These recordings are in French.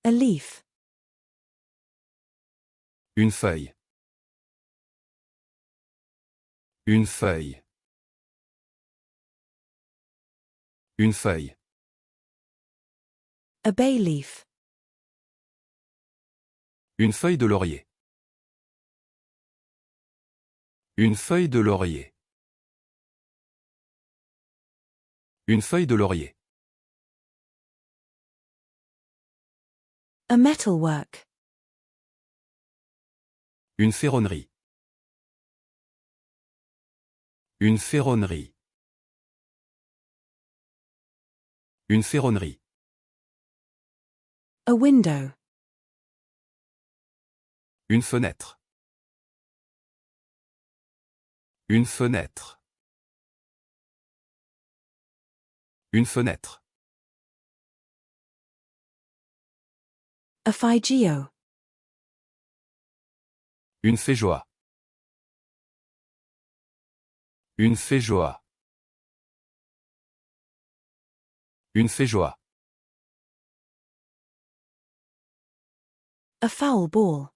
A leaf. Une feuille. Une feuille. Une feuille. A bay leaf. Une feuille de laurier. Une feuille de laurier. Une feuille de laurier. A metalwork. Une ferronnerie. Une ferronnerie. Une ferronnerie. A window. Une fenêtre. Une fenêtre. Une fenêtre. A figeo. Une féjoie. Une féjoie. Une féjoie. A foul ball.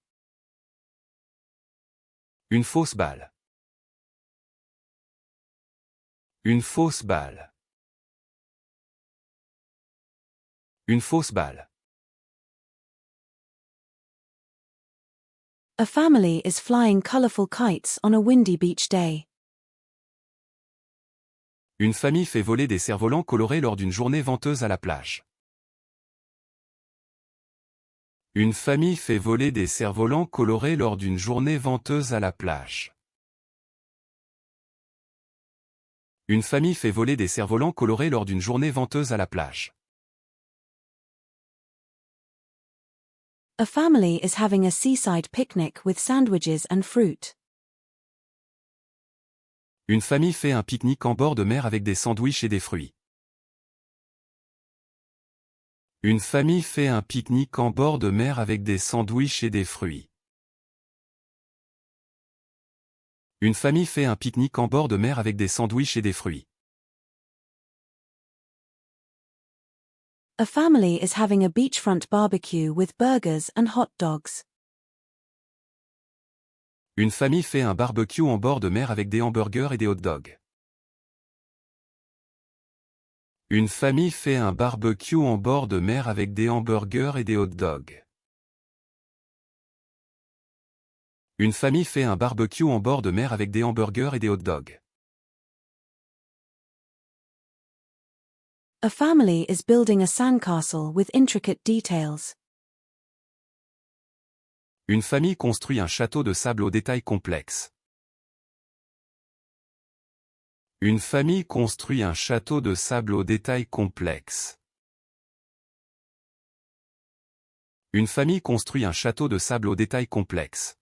Une fausse balle. Une fausse balle. Une fausse balle. A family is flying colorful kites on a windy beach day. Une famille fait voler des cerfs-volants colorés lors d'une journée venteuse à la plage. Une famille fait voler des cerfs-volants colorés lors d'une journée venteuse à la plage. Une famille fait voler des cerfs-volants colorés lors d'une journée venteuse à la plage. A family is having a seaside picnic with sandwiches and fruit. Une famille fait un pique-nique en bord de mer avec des sandwichs et des fruits. Une famille fait un pique-nique en bord de mer avec des sandwichs et des fruits. Une famille fait un pique-nique en bord de mer avec des sandwichs et des fruits. A family is having a beachfront barbecue with burgers and hot dogs. Une famille fait un barbecue en bord de mer avec des hamburgers et des hot dogs. Une famille fait un barbecue en bord de mer avec des hamburgers et des hot dogs. Une famille fait un barbecue en bord de mer avec des hamburgers et des hot dogs. A family is building a sandcastle with intricate details. Une famille construit un château de sable aux détails complexes. Une famille construit un château de sable aux détails complexes. Une famille construit un château de sable aux détails complexes.